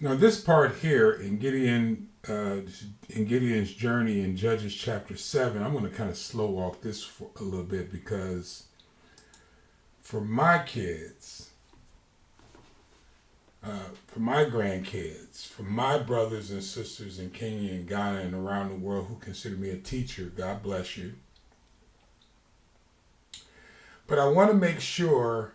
Now, this part here in Gideon's journey in Judges chapter 7, I'm going to kind of slow walk this for a little bit because for my kids, for my grandkids, for my brothers and sisters in Kenya and Ghana and around the world who consider me a teacher, God bless you. But I want to make sure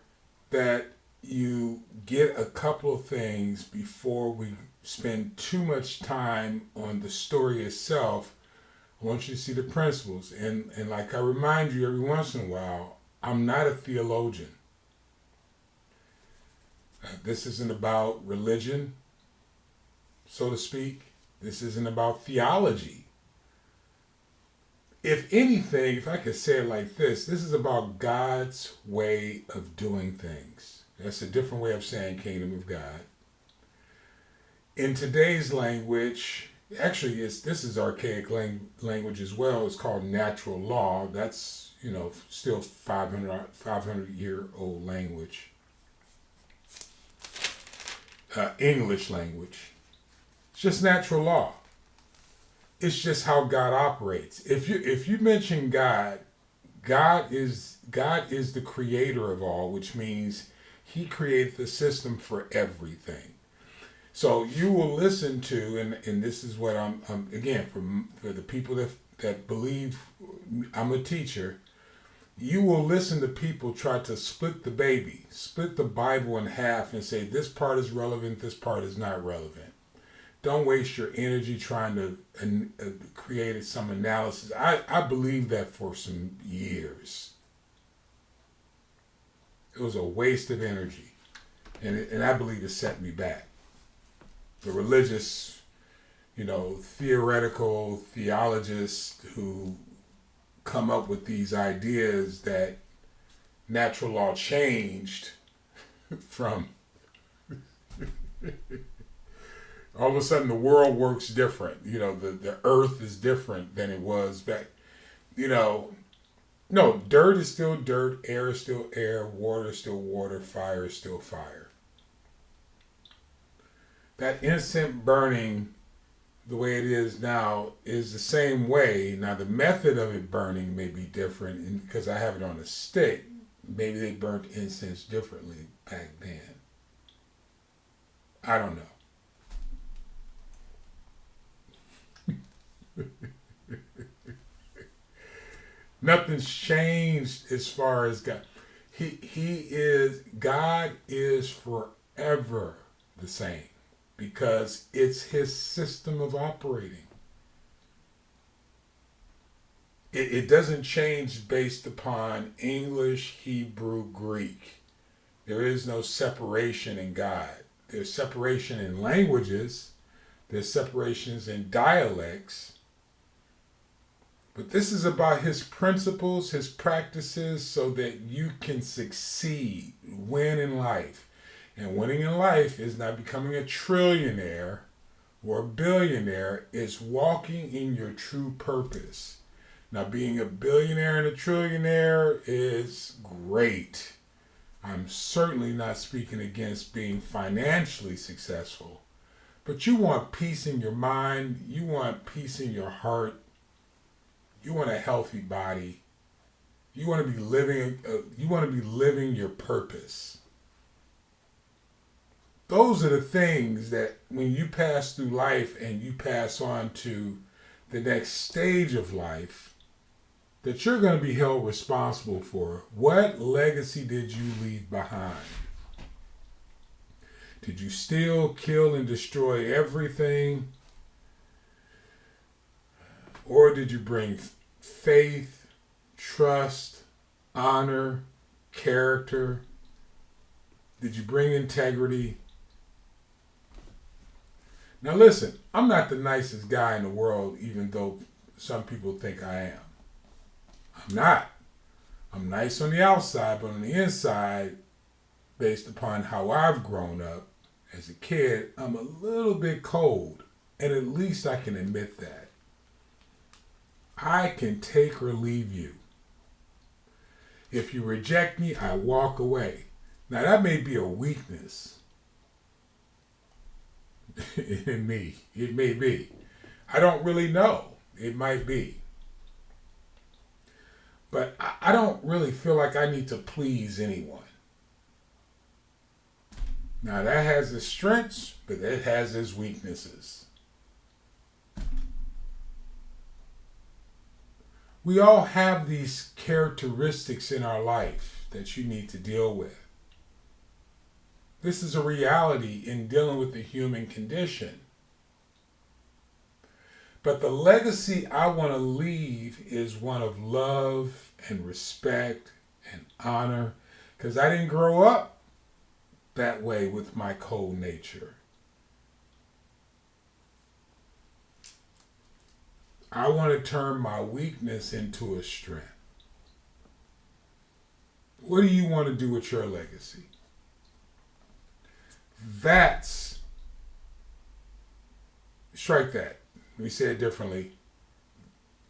that you get a couple of things before we spend too much time on the story itself. I want you to see the principles. And like I remind you every once in a while, I'm not a theologian. This isn't about religion, so to speak. This isn't about theology. If anything, if I could say it like this is about God's way of doing things. That's a different way of saying kingdom of God. In today's language, actually, this is archaic language as well. It's called natural law. That's, still 500-year-old language. English language. It's just natural law. It's just how God operates. If you mention God, God is the creator of all, which means He created the system for everything. So you will listen to, and this is what I'm again for the people that believe I'm a teacher. You will listen to people try to split the Bible in half and say this part is relevant, this part is not relevant. Don't waste your energy trying to create some analysis. I believed that for some years. It was a waste of energy. And I believe it set me back. The religious, theoretical theologists who come up with these ideas that natural law changed from all of a sudden the world works different. The earth is different than it was back. No, dirt is still dirt, air is still air, water is still water, fire is still fire. That instant burning, the way it is now, is the same way. Now, the method of it burning may be different, and because I have it on a stick, maybe they burnt incense differently back then. I don't know. Nothing's changed as far as God. God is forever the same because it's His system of operating. It doesn't change based upon English, Hebrew, Greek. There is no separation in God. There's separation in languages. There's separations in dialects. But this is about His principles, His practices, so that you can succeed, win in life. And winning in life is not becoming a trillionaire or a billionaire. It's walking in your true purpose. Now, being a billionaire and a trillionaire is great. I'm certainly not speaking against being financially successful. But you want peace in your mind. You want peace in your heart. You want a healthy body. You want to be living. You want to be living your purpose. Those are the things that when you pass through life and you pass on to the next stage of life, that you're going to be held responsible for. What legacy did you leave behind? Did you steal, kill, and destroy everything? Or did you bring faith, trust, honor, character? Did you bring integrity? Now listen, I'm not the nicest guy in the world, even though some people think I am. I'm not. I'm nice on the outside, but on the inside, based upon how I've grown up as a kid, I'm a little bit cold. And at least I can admit that. I can take or leave you. If you reject me, I walk away. Now that may be a weakness. in me. It may be. I don't really know. It might be. But I don't really feel like I need to please anyone. Now that has its strengths, but it has its weaknesses. We all have these characteristics in our life that you need to deal with. This is a reality in dealing with the human condition. But the legacy I want to leave is one of love and respect and honor, because I didn't grow up that way with my cold nature. I want to turn my weakness into a strength. What do you want to do with your legacy? Strike that. Let me say it differently.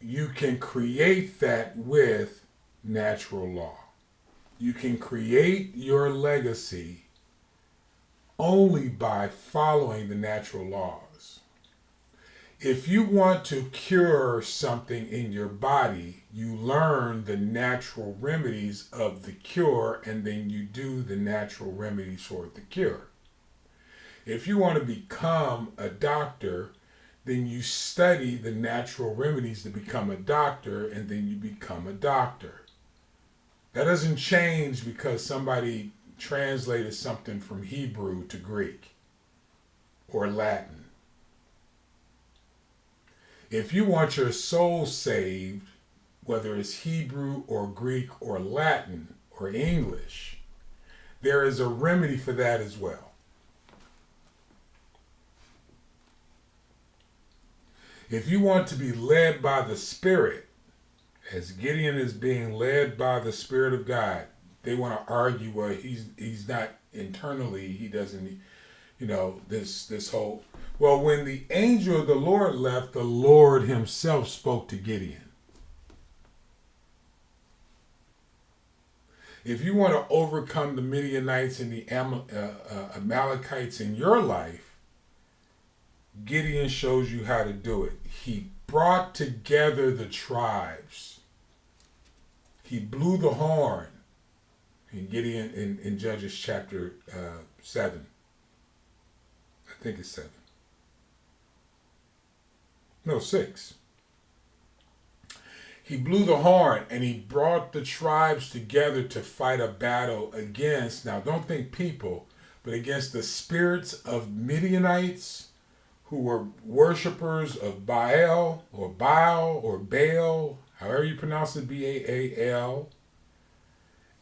You can create that with natural law. You can create your legacy only by following the natural laws. If you want to cure something in your body, you learn the natural remedies of the cure, and then you do the natural remedies for the cure. If you want to become a doctor, then you study the natural remedies to become a doctor, and then you become a doctor. That doesn't change because somebody translated something from Hebrew to Greek or Latin. If you want your soul saved, whether it's Hebrew or Greek or Latin or English, there is a remedy for that as well. If you want to be led by the Spirit, as Gideon is being led by the Spirit of God, they want to argue, well, he's not internally, he doesn't, this whole. Well, when the angel of the Lord left, the Lord himself spoke to Gideon. If you want to overcome the Midianites and the Amalekites in your life, Gideon shows you how to do it. He brought together the tribes. He blew the horn. In Gideon, in Judges chapter 7. I think it's 7. No, 6. He blew the horn and he brought the tribes together to fight a battle against, now don't think people, but against the spirits of Midianites who were worshipers of Baal or Baal, however you pronounce it, Baal,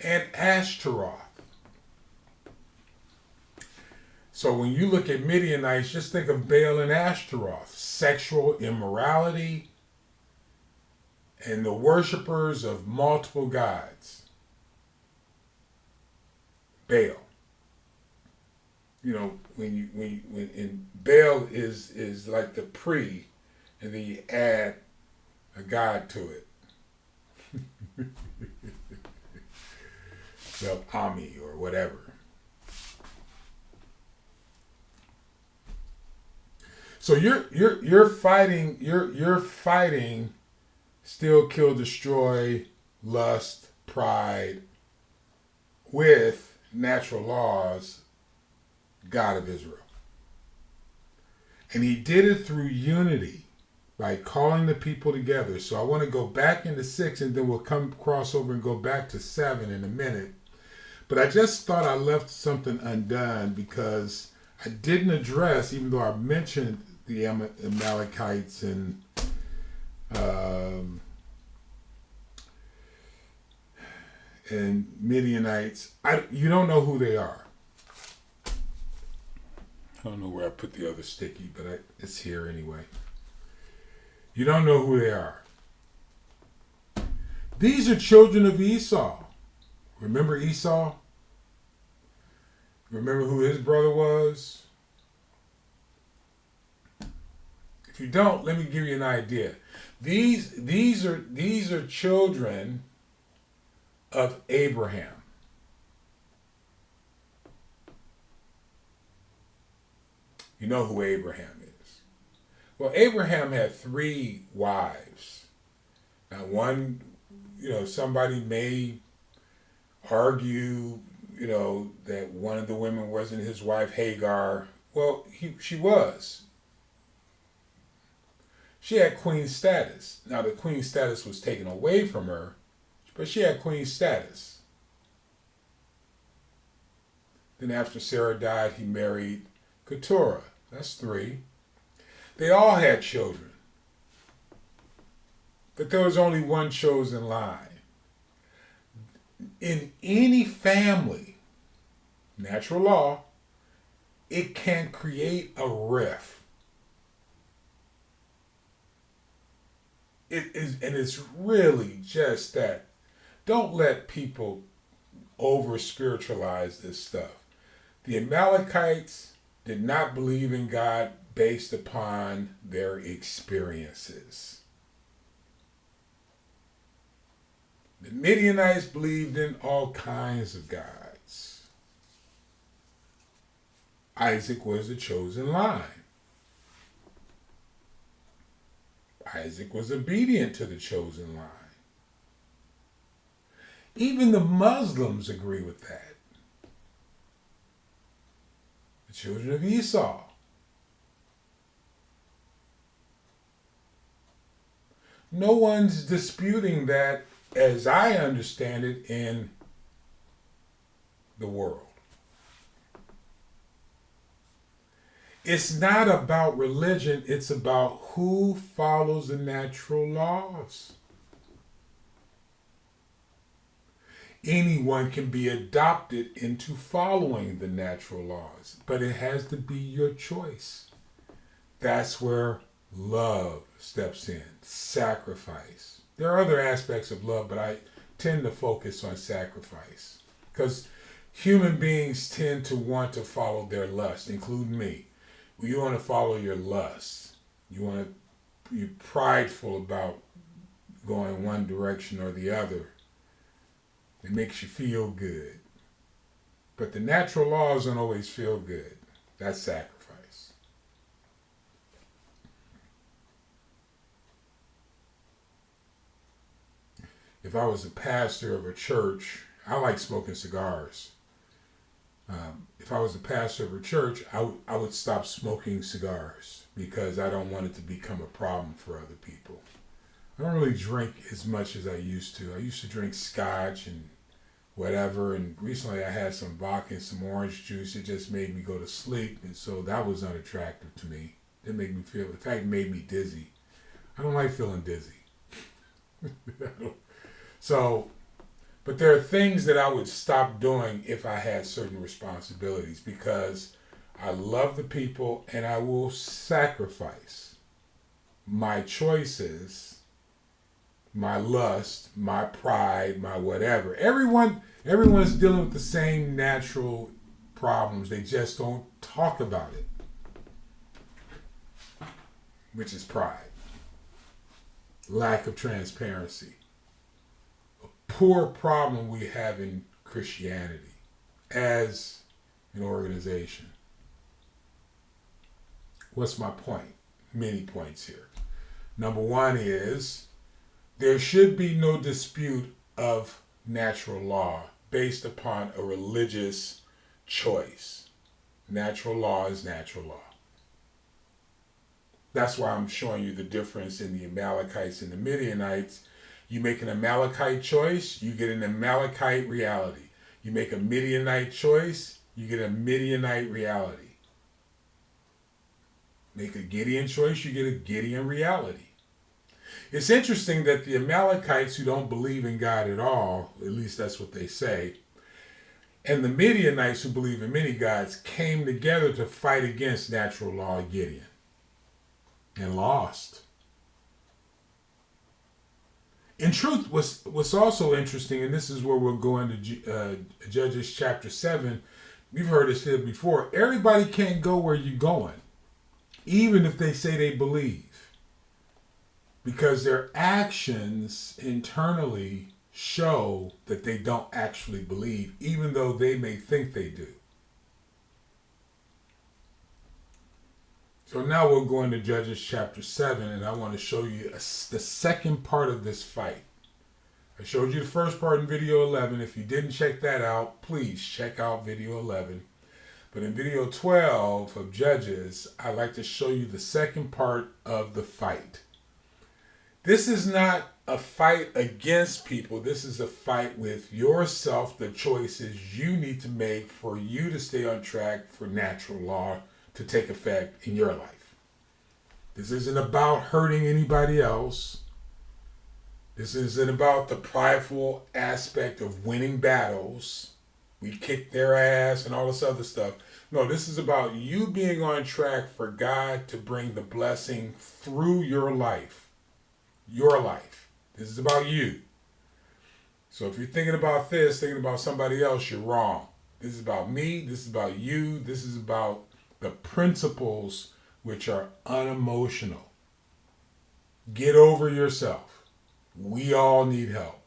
and Ashtaroth. So when you look at Midianites, just think of Baal and Ashtaroth, sexual immorality, and the worshipers of multiple gods. Baal. When Baal is like the pre, and then you add a god to it. The Ami or whatever. So you're fighting steal, kill, destroy, lust, pride with natural laws, God of Israel. And he did it through unity by calling the people together. So I want to go back into 6 and then we'll cross over and go back to 7 in a minute. But I just thought I left something undone because I didn't address, even though I mentioned the Amalekites and Midianites. You don't know who they are. I don't know where I put the other sticky, but it's here anyway. You don't know who they are. These are children of Esau. Remember Esau? Remember who his brother was? If you don't, let me give you an idea. These are children of Abraham. You know who Abraham is. Well, Abraham had 3 wives. Now, one, somebody may argue, that one of the women wasn't his wife, Hagar. Well, she was. She had queen status. Now, the queen status was taken away from her, but she had queen status. Then after Sarah died, he married Keturah. That's 3. They all had children. But there was only one chosen line. In any family, natural law, it can create a rift. It is, and it's really just that. Don't let people over spiritualize this stuff. The Amalekites did not believe in God based upon their experiences. The Midianites believed in all kinds of gods. Isaac was the chosen line. Isaac was obedient to the chosen line. Even the Muslims agree with that. The children of Esau. No one's disputing that, as I understand it, in the world. It's not about religion, it's about who follows the natural laws. Anyone can be adopted into following the natural laws, but it has to be your choice. That's where love steps in, sacrifice. There are other aspects of love, but I tend to focus on sacrifice because human beings tend to want to follow their lust, including me. You want to follow your lust. You're prideful about going one direction or the other. It makes you feel good. But the natural laws don't always feel good. That's sacrifice. If I was a pastor of a church, I like smoking cigars. If I was a pastor of a church, I would stop smoking cigars because I don't want it to become a problem for other people. I don't really drink as much as I used to. I used to drink scotch and whatever, and recently I had some vodka and some orange juice. It just made me go to sleep, and so that was unattractive to me. It made me feel, in fact, it made me dizzy. I don't like feeling dizzy. But there are things that I would stop doing if I had certain responsibilities because I love the people and I will sacrifice my choices, my lust, my pride, my whatever. Everyone's dealing with the same natural problems. They just don't talk about it, which is pride, lack of transparency. Poor problem we have in Christianity as an organization. What's my point? Many points here. Number one is there should be no dispute of natural law based upon a religious choice. Natural law is natural law. That's why I'm showing you the difference in the Amalekites and the Midianites. You make an Amalekite choice, you get an Amalekite reality. You make a Midianite choice, you get a Midianite reality. Make a Gideon choice, you get a Gideon reality. It's interesting that the Amalekites, who don't believe in God at all, at least that's what they say, and the Midianites, who believe in many gods, came together to fight against natural law Gideon and lost. In truth, what's also interesting, and this is where we'll go into Judges chapter 7, we've heard this here before, everybody can't go where you're going, even if they say they believe, because their actions internally show that they don't actually believe, even though they may think they do. So now we'll go into Judges chapter 7, and I want to show you the second part of this fight. I showed you the first part in video 11. If you didn't check that out, please check out video 11. But in video 12 of Judges, I'd like to show you the second part of the fight. This is not a fight against people. This is a fight with yourself, the choices you need to make for you to stay on track for natural law to take effect in your life. This isn't about hurting anybody else. This isn't about the prideful aspect of winning battles. We kick their ass and all this other stuff. No, this is about you being on track for God to bring the blessing through your life. Your life. This is about you. So if you're thinking about this, thinking about somebody else, you're wrong. This is about me. This is about you. This is about the principles which are unemotional. Get over yourself. We all need help.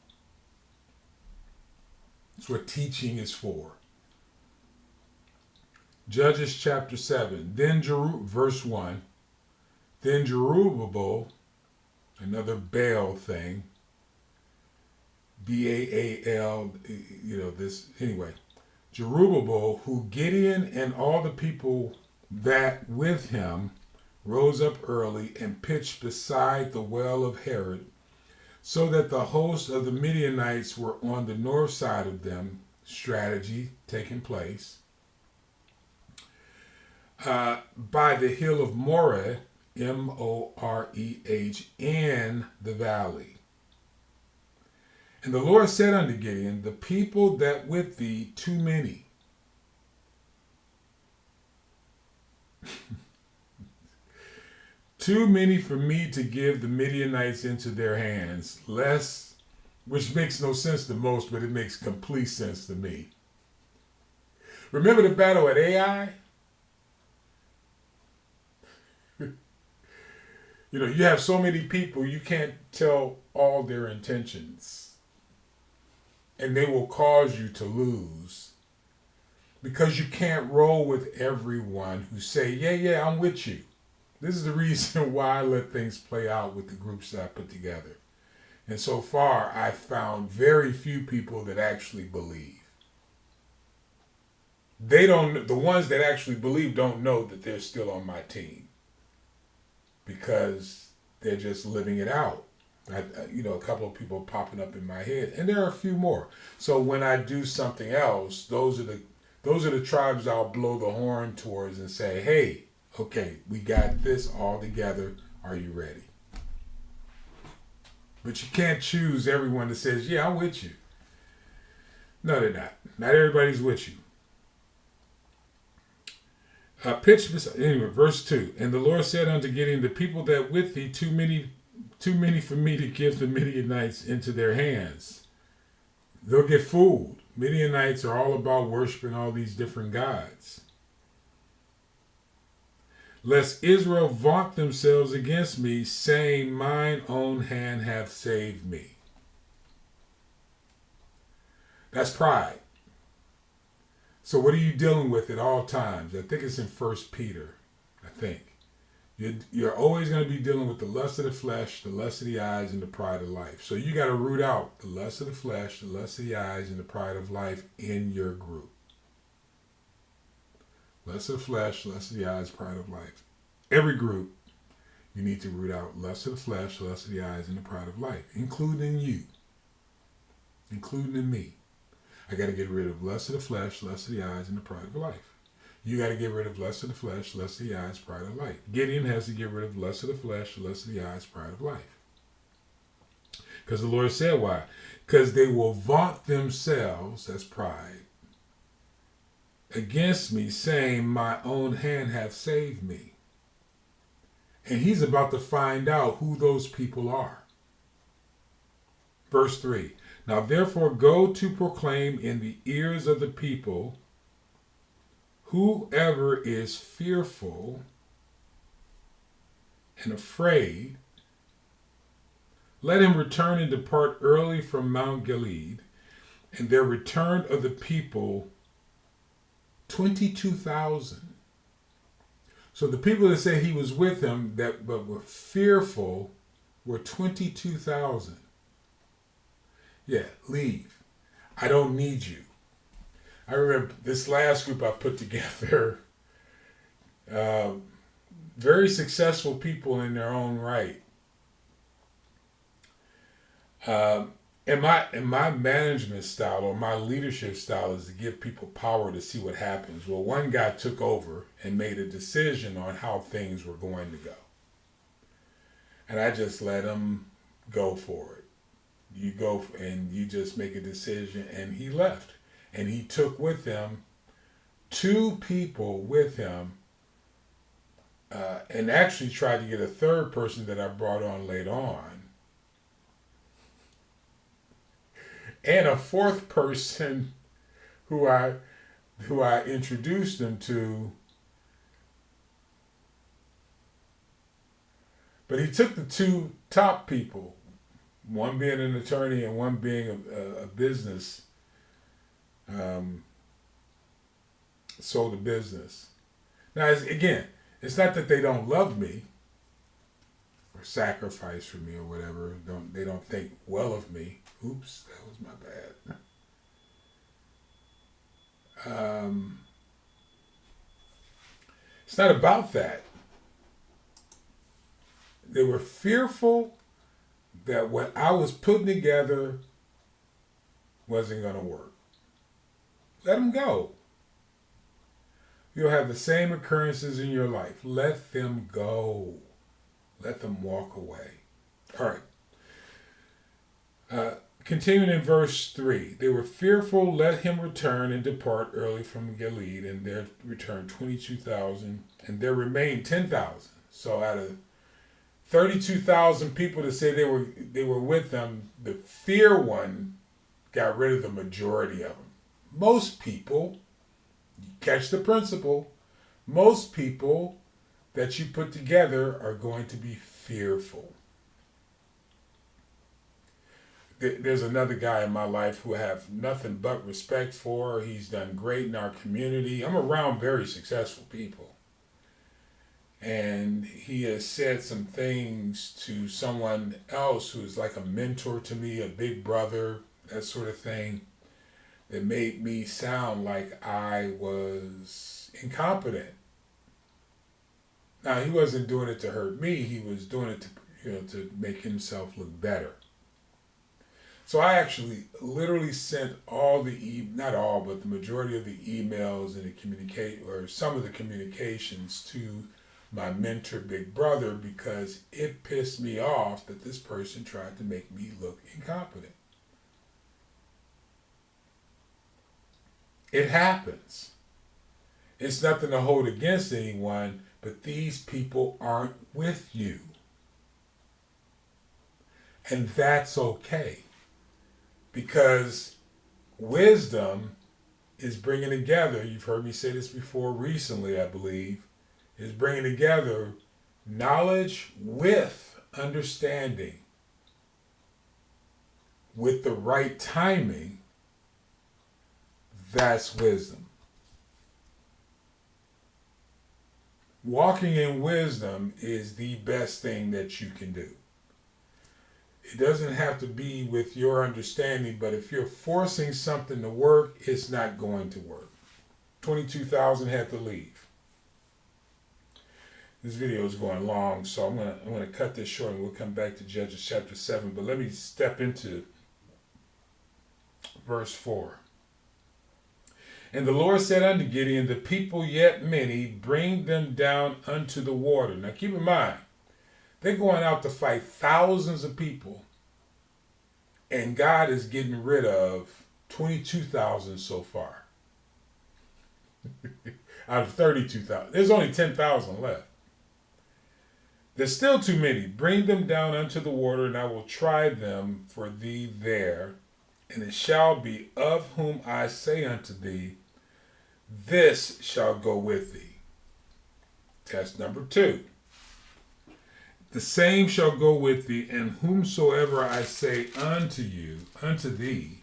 That's what teaching is for. Judges chapter 7. Verse 1. Then Jerubbaal, another Baal thing, B-A-A-L, anyway. Jerubbaal, who Gideon and all the people that with him rose up early and pitched beside the well of Herod, so that the host of the Midianites were on the north side of them, strategy taking place, by the hill of Moreh, M-O-R-E-H, in the valley. And the Lord said unto Gideon, the people that with thee too many. Too many for me to give the Midianites into their hands, lest, which makes no sense to most, but it makes complete sense to me. Remember the battle at Ai? You have so many people, you can't tell all their intentions. And they will cause you to lose. Because you can't roll with everyone who say, yeah, I'm with you. This is the reason why I let things play out with the groups that I put together. And so far, I've found very few people that actually believe. The ones that actually believe don't know that they're still on my team. Because they're just living it out. A couple of people popping up in my head, and there are a few more. So when I do something else, those are the tribes I'll blow the horn towards and say, hey, okay, we got this all together. Are you ready? But you can't choose everyone that says, yeah, I'm with you. No, they're not. Not everybody's with you. Verse 2. And the Lord said unto Gideon, the people that with thee too many for me to give the Midianites into their hands. They'll get fooled. Midianites are all about worshiping all these different gods. Lest Israel vaunt themselves against me, saying, mine own hand hath saved me. That's pride. So what are you dealing with at all times? I think it's in 1 Peter, I think. You're always going to be dealing with the lust of the flesh, the lust of the eyes, and the pride of life. So you got to root out the lust of the flesh, the lust of the eyes, and the pride of life in your group. Lust of the flesh, lust of the eyes, pride of life. Every group, you need to root out lust of the flesh, lust of the eyes, and the pride of life, including you, including in me. I got to get rid of lust of the flesh, lust of the eyes, and the pride of life. You got to get rid of lust of the flesh, lust of the eyes, pride of life. Gideon has to get rid of lust of the flesh, lust of the eyes, pride of life. Because the Lord said why? Because they will vaunt themselves, that's pride, against me, saying, my own hand hath saved me. And he's about to find out who those people are. Verse 3. Now therefore go to proclaim in the ears of the people, whoever is fearful and afraid, let him return and depart early from Mount Gilead. And there returned of the people 22,000. So the people that say he was with them that but were fearful were 22,000. Yeah, leave. I don't need you. I remember this last group I put together, very successful people in their own right. And my management style or my leadership style is to give people power to see what happens. Well, one guy took over and made a decision on how things were going to go. And I just let him go for it. You go and you just make a decision. And he left. And he took with him 2 people with him and actually tried to get a third person that I brought on later on. And a 4th person who I introduced them to. But he took the 2 top people, one being an attorney and one being a business, sold a business. Now, again, it's not that they don't love me or sacrifice for me or whatever. They don't think well of me. Oops, that was my bad. It's not about that. They were fearful that what I was putting together wasn't going to work. Let them go. You'll have the same occurrences in your life. Let them go. Let them walk away. All right. Continuing in verse 3. They were fearful, let him return and depart early from Gilead, and there returned 22,000, and there remained 10,000. So out of 32,000 people that say they were with them, the fear one got rid of the majority of them. Most people, you catch the principle, most people that you put together are going to be fearful. There's another guy in my life who I have nothing but respect for. He's done great in our community. I'm around very successful people. And he has said some things to someone else who is like a mentor to me, a big brother, that sort of thing, that made me sound like I was incompetent. Now, he wasn't doing it to hurt me. He was doing it to make himself look better. So I actually literally sent not all, but the majority of the emails and some of the communications to my mentor, big brother, because it pissed me off that this person tried to make me look incompetent. It happens. It's nothing to hold against anyone, but these people aren't with you. And that's okay. Because wisdom is bringing together, you've heard me say this before recently, I believe, is bringing together knowledge with understanding, with the right timing. That's wisdom. Walking in wisdom is the best thing that you can do. It doesn't have to be with your understanding, but if you're forcing something to work, it's not going to work. 22,000 had to leave. This video is going long, so I'm gonna cut this short and we'll come back to Judges chapter 7. But let me step into verse 4. And the Lord said unto Gideon, the people yet many, bring them down unto the water. Now keep in mind, they're going out to fight thousands of people, and God is getting rid of 22,000 so far. Out of 32,000. There's only 10,000 left. There's still too many. Bring them down unto the water, and I will try them for thee there. And it shall be, of whom I say unto thee, this shall go with thee. Test number 2. The same shall go with thee, and whomsoever I say unto thee,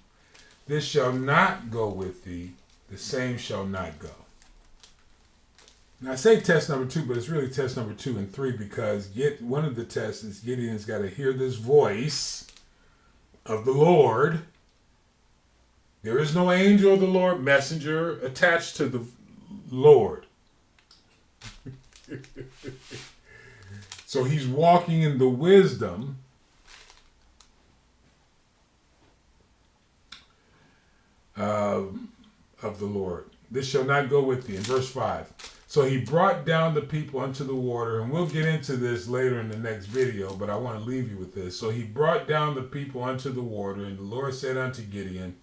this shall not go with thee, the same shall not go. Now I say test number 2, but it's really test number 2 and 3, because one of the tests is Gideon's got to hear this voice of the Lord. There is no angel of the Lord, messenger attached to the Lord. So he's walking in the wisdom of the Lord. This shall not go with thee. In verse 5. So he brought down the people unto the water, and we'll get into this later in the next video, but I want to leave you with this. So he brought down the people unto the water, and the Lord said unto Gideon,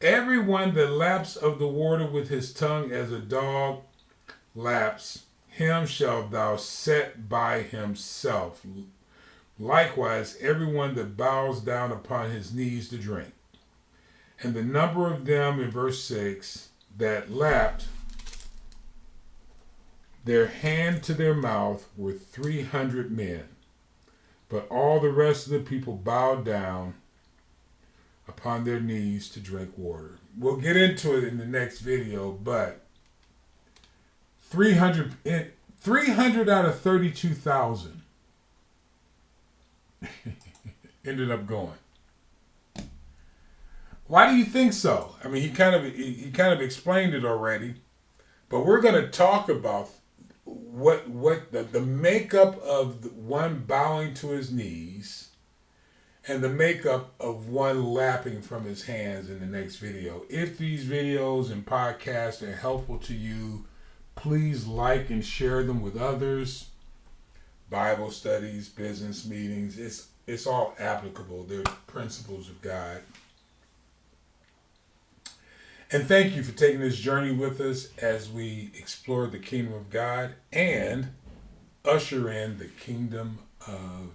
everyone that laps of the water with his tongue as a dog laps, him shalt thou set by himself. Likewise, everyone that bows down upon his knees to drink. And the number of them, in verse 6, that lapped their hand to their mouth were 300 men. But all the rest of the people bowed down upon their knees to drink water. We'll get into it in the next video, but 300 out of 32,000 ended up going. Why do you think so? I mean, he kind of explained it already, but we're going to talk about what the makeup of one bowing to his knees and the makeup of one lapping from his hands in the next video. If these videos and podcasts are helpful to you, please like and share them with others. Bible studies, business meetings, it's all applicable. They're principles of God. And thank you for taking this journey with us as we explore the kingdom of God and usher in the kingdom of